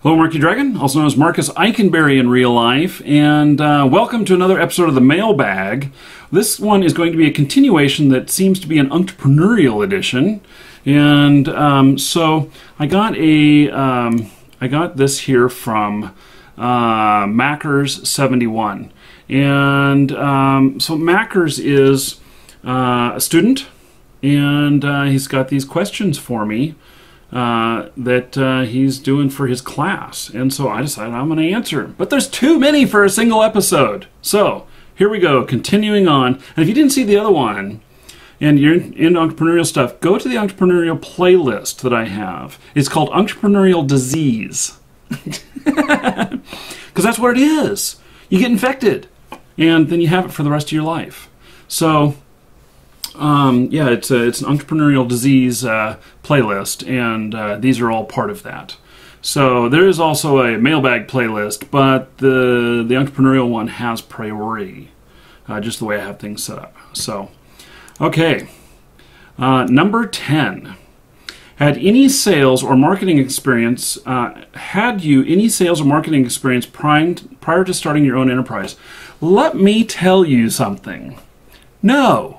Hello, Markee Dragon, also known as Marcus Eikenberry in real life, and welcome to another episode of the Mailbag. This one is going to be a continuation that seems to be an entrepreneurial edition, and so I got this here from Mackers71, and so Mackers is a student, and he's got these questions for me that he's doing for his class, and so I decided I'm going to answer them. But there's too many for a single episode, so here we go, continuing on. And if you didn't see the other one and you're into entrepreneurial stuff, go to the entrepreneurial playlist that I have. It's called Entrepreneurial Disease, because that's what it is. You get infected and then you have it for the rest of your life. So yeah, it's an entrepreneurial disease playlist, and these are all part of that. So there is also a mailbag playlist, but the entrepreneurial one has priority, just the way I have things set up. So, okay, number 10. Had you any sales or marketing experience prior to starting your own enterprise? Let me tell you something. No.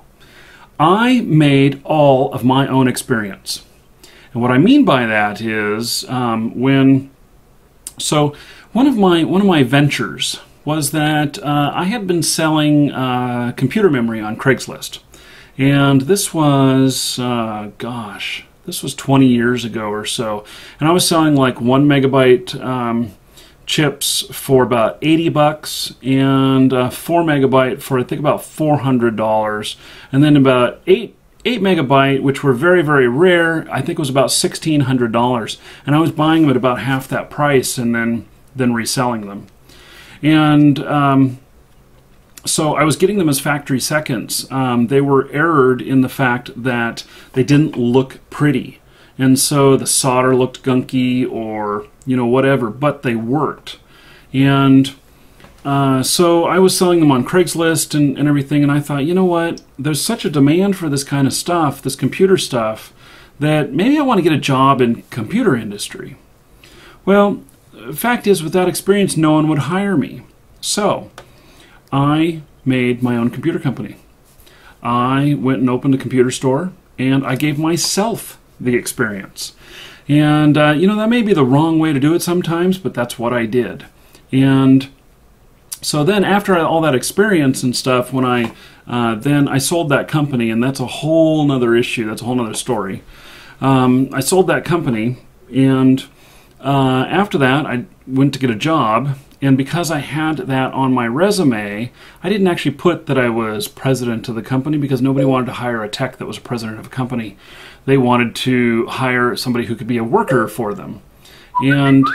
I made all of my own experience. And what I mean by that is one of my ventures was that I had been selling computer memory on Craigslist. And this was, this was 20 years ago or so. And I was selling like 1 megabyte chips for about 80 bucks, and 4 megabyte for I think about $400, and then about 8 megabyte, which were very, very rare, I think it was about $1,600, and I was buying them at about half that price and then reselling them. And so I was getting them as factory seconds. They were errored in the fact that they didn't look pretty, and so the solder looked gunky or whatever, but they worked. And so I was selling them on Craigslist and everything, and I thought, you know what, there's such a demand for this kind of stuff, this computer stuff, that maybe I want to get a job in computer industry. Well, the fact is, without experience, no one would hire me. So I made my own computer company. I went and opened a computer store, and I gave myself the experience. And, that may be the wrong way to do it sometimes, but that's what I did. And so then after all that experience and stuff, when I sold that company, and that's a whole nother issue, that's a whole nother story. I sold that company, and after that I went to get a job, and because I had that on my resume, I didn't actually put that I was president of the company, because nobody wanted to hire a tech that was president of a company. They wanted to hire somebody who could be a worker for them. And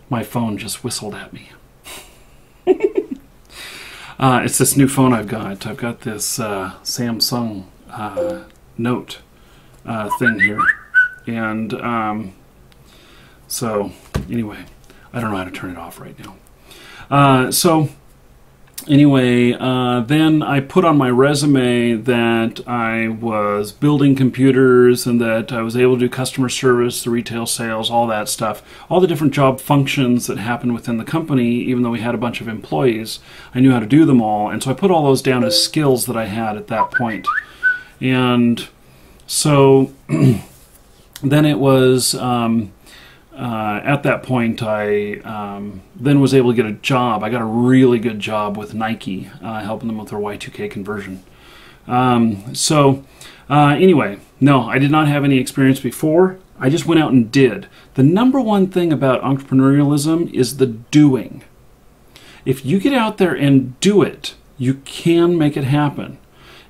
my phone just whistled at me. It's this new phone I've got. I've got this Samsung Note thing here. And so anyway, I don't know how to turn it off right now. Anyway, then I put on my resume that I was building computers and that I was able to do customer service, the retail sales, all that stuff, all the different job functions that happened within the company. Even though we had a bunch of employees, I knew how to do them all, and so I put all those down as skills that I had at that point. And so then it was at that point, I then was able to get a job. I got a really good job with Nike, helping them with their Y2K conversion. Anyway, no, I did not have any experience before. I just went out and did. The number one thing about entrepreneurialism is the doing. If you get out there and do it, you can make it happen.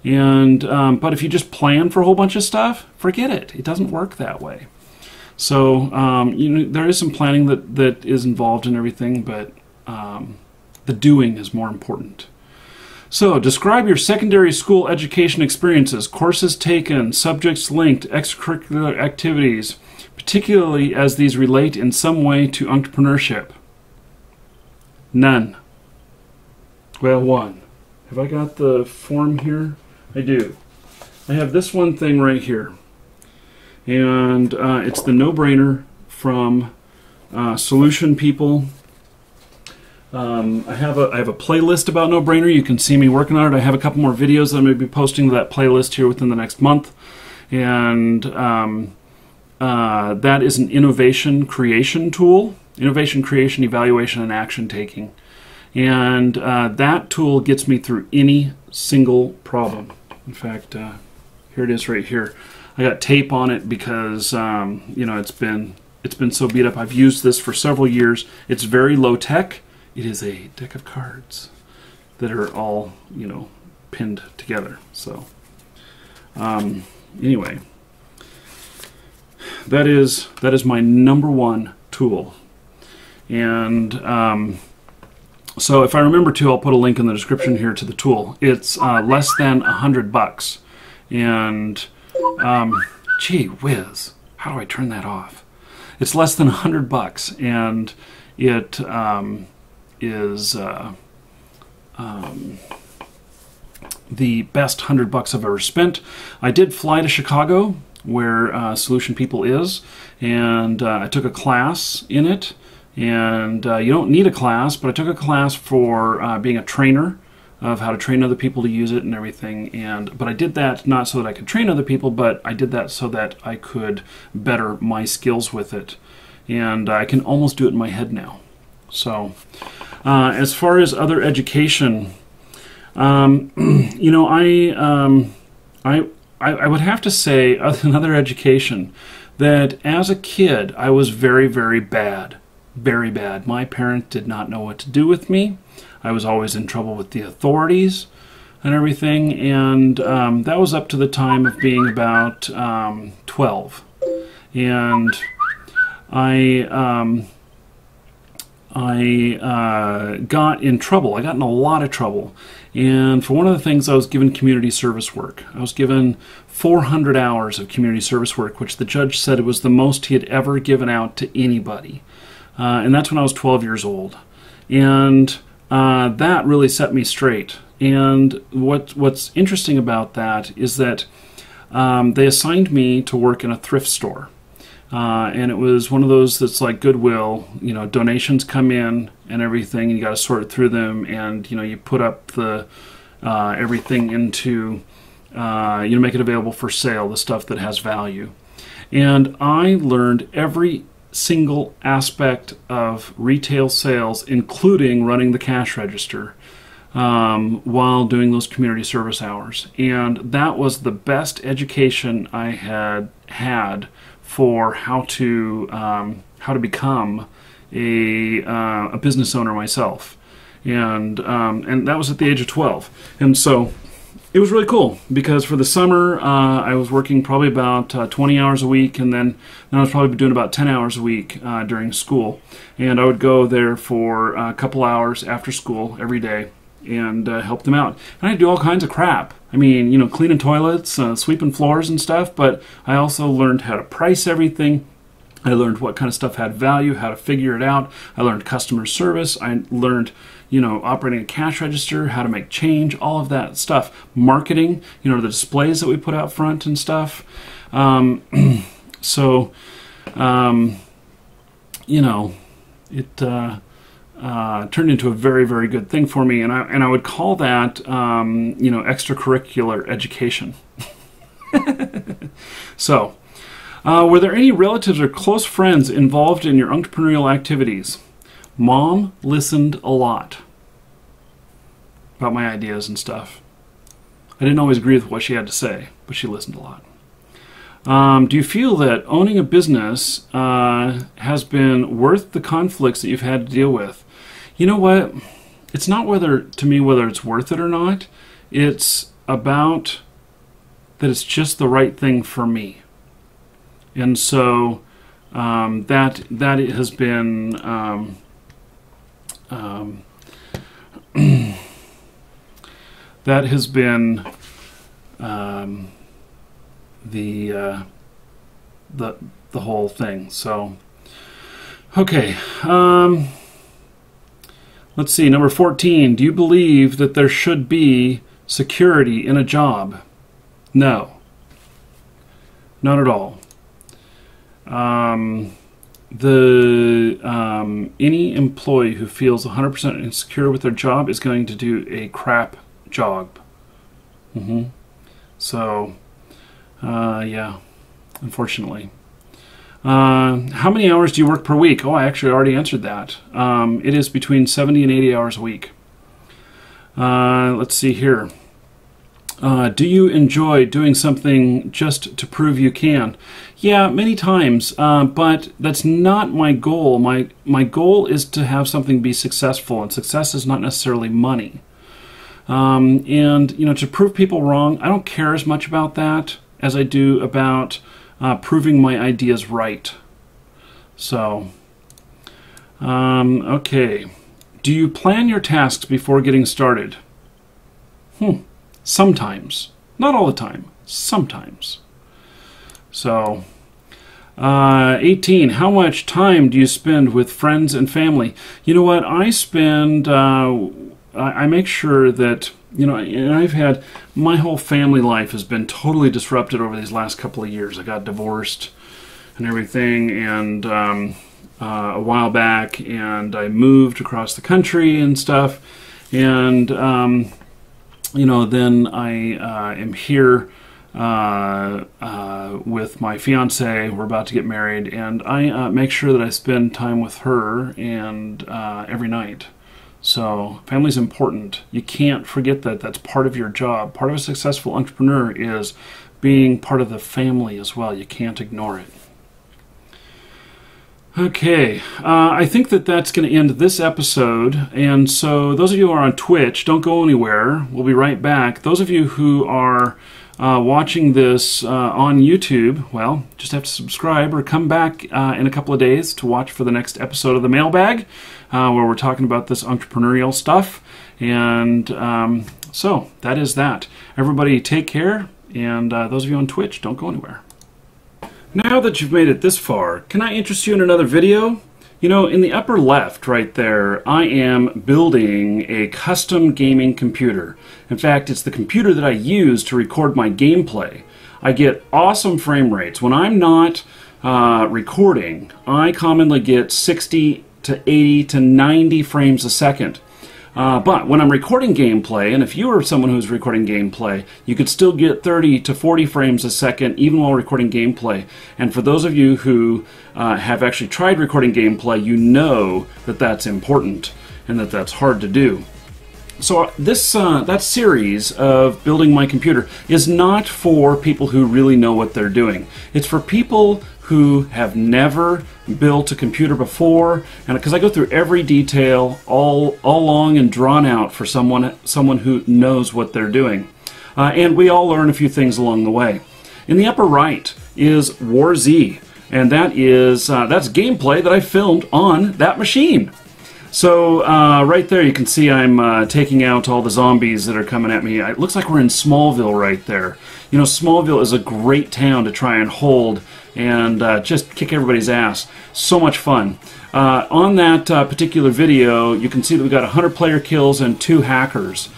And but if you just plan for a whole bunch of stuff, forget it. It doesn't work that way. So, there is some planning that is involved in everything, but the doing is more important. So, describe your secondary school education experiences, courses taken, subjects linked, extracurricular activities, particularly as these relate in some way to entrepreneurship. None. Well, one. Have I got the form here? I do. I have this one thing right here. And it's the no-brainer from Solution People. I have a playlist about No Brainer. You can see me working on it. I have a couple more videos that I'm going to be posting to that playlist here within the next month. And that is an innovation creation tool. Innovation creation, evaluation, and action taking. And that tool gets me through any single problem. In fact, here it is right here. I got tape on it because you know, it's been so beat up. I've used this for several years. It's very low tech. It is a deck of cards that are all, you know, pinned together. So anyway, that is my #1 tool. And so if I remember to, I'll put a link in the description here to the tool. It's less than $100, and gee whiz, how do I turn that off? It's less than $100, and it is the best $100 I've ever spent. I did fly to Chicago, where Solution People is, and I took a class in it. And you don't need a class, but I took a class for being a trainer of how to train other people to use it and everything. But I did that not so that I could train other people, but I did that so that I could better my skills with it. And I can almost do it in my head now. So as far as other education, you know, I would have to say another education that as a kid I was very, very bad. Very bad. My parents did not know what to do with me. I was always in trouble with the authorities and everything, and that was up to the time of being about 12. And I got in trouble. I got in a lot of trouble. And for one of the things, I was given community service work. I was given 400 hours of community service work, which the judge said it was the most he had ever given out to anybody. And that's when I was 12 years old. And that really set me straight. And what's interesting about that is that they assigned me to work in a thrift store. And it was one of those that's like Goodwill, you know, donations come in and everything, and you got to sort through them, and, you know, you put up the everything into, you know, make it available for sale, the stuff that has value. And I learned every single aspect of retail sales, including running the cash register, while doing those community service hours. And that was the best education I had for how to become a business owner myself. And that was at the age of 12. And so it was really cool, because for the summer I was working probably about 20 hours a week, and then I was probably doing about 10 hours a week during school. And I would go there for a couple hours after school every day and help them out. And I'd do all kinds of crap. I mean, you know, cleaning toilets, sweeping floors and stuff, but I also learned how to price everything. I learned what kind of stuff had value, how to figure it out. I learned customer service. I learned, you know, operating a cash register, how to make change, all of that stuff. Marketing, you know, the displays that we put out front and stuff. So, you know, it turned into a very, very good thing for me, and I would call that, you know, extracurricular education. So, were there any relatives or close friends involved in your entrepreneurial activities? Mom listened a lot about my ideas and stuff. I didn't always agree with what she had to say, but she listened a lot. Do you feel that owning a business has been worth the conflicts that you've had to deal with? You know what? It's not whether it's worth it or not. It's about that it's just the right thing for me. And so that has been that has been the whole thing. So okay, let's see, number 14. Do you believe that there should be security in a job? No, not at all. any employee who feels 100% insecure with their job is going to do a crap job. So, yeah, unfortunately. How many hours do you work per week? Oh, I actually already answered that. It is between 70 and 80 hours a week. Let's see here. Do you enjoy doing something just to prove you can? Yeah, many times, but that's not my goal. My goal is to have something be successful, and success is not necessarily money. And, you know, to prove people wrong, I don't care as much about that as I do about proving my ideas right. So, okay. Do you plan your tasks before getting started? Sometimes. Not all the time. Sometimes. So, 18. How much time do you spend with friends and family? You know what? I spend... I make sure that, you know, and I've had, my whole family life has been totally disrupted over these last couple of years. I got divorced and everything, and a while back, and I moved across the country and stuff, and you know, then I am here with my fiance. We're about to get married, and I make sure that I spend time with her and every night. So family's important. You can't forget that. That's part of your job. Part of a successful entrepreneur is being part of the family as well. You can't ignore it. Okay, I think that that's going to end this episode. And so those of you who are on Twitch, don't go anywhere. We'll be right back. Those of you who are watching this on YouTube, well, just have to subscribe or come back in a couple of days to watch for the next episode of the Mailbag, where we're talking about this entrepreneurial stuff. And so that is that. Everybody take care, and those of you on Twitch, don't go anywhere. Now that you've made it this far, can I interest you in another video? You know, in the upper left right there, I am building a custom gaming computer. In fact, it's the computer that I use to record my gameplay. I get awesome frame rates. When I'm not recording, I commonly get 60 to 80 to 90 frames a second. But when I'm recording gameplay, and if you are someone who's recording gameplay, you could still get 30 to 40 frames a second even while recording gameplay. And for those of you who have actually tried recording gameplay, you know that that's important and that that's hard to do. So this that series of building my computer is not for people who really know what they're doing. It's for people who have never built a computer before, and because I go through every detail, all long and drawn out for someone who knows what they're doing, and we all learn a few things along the way. In the upper right is War Z, and that is that's gameplay that I filmed on that machine. So right there you can see I'm taking out all the zombies that are coming at me. It looks like we're in Smallville right there. You know, Smallville is a great town to try and hold and just kick everybody's ass. So much fun. On that particular video, you can see that we got 100 player kills and 2 hackers.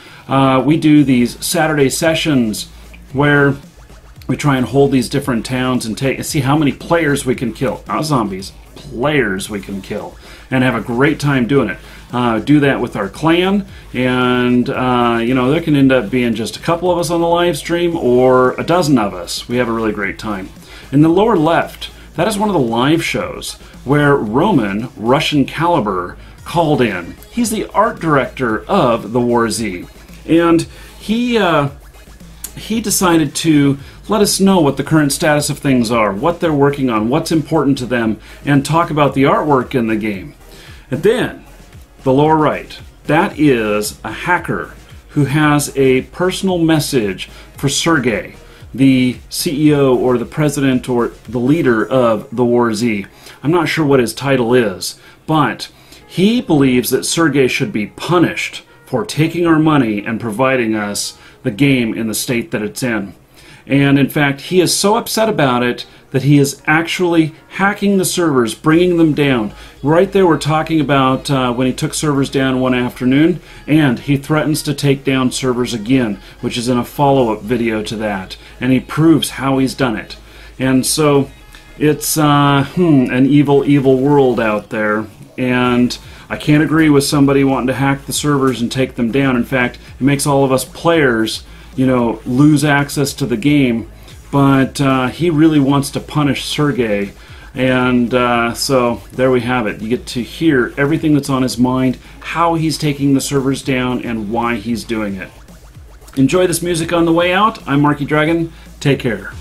We do these Saturday sessions where we try and hold these different towns and see how many players we can kill. Not zombies, players we can kill, and have a great time doing it. Do that with our clan, and you know, there can end up being just a couple of us on the live stream or a dozen of us. We have a really great time. In the lower left, that is one of the live shows where Roman Russian Caliber called in. He's the art director of the War Z, and he decided to let us know what the current status of things are, what they're working on, what's important to them, and talk about the artwork in the game. And then, the lower right, that is a hacker who has a personal message for Sergey, the CEO or the president or the leader of the War Z. I'm not sure what his title is, but he believes that Sergey should be punished for taking our money and providing us the game in the state that it's in. And in fact, he is so upset about it that he is actually hacking the servers, bringing them down. Right there we're talking about when he took servers down one afternoon, and he threatens to take down servers again, which is in a follow-up video to that. And he proves how he's done it. And so It's an evil, evil world out there, and I can't agree with somebody wanting to hack the servers and take them down. In fact, it makes all of us players, lose access to the game. But he really wants to punish Sergey, and so there we have it. You get to hear everything that's on his mind, how he's taking the servers down, and why he's doing it. Enjoy this music on the way out. I'm Markee Dragon. Take care.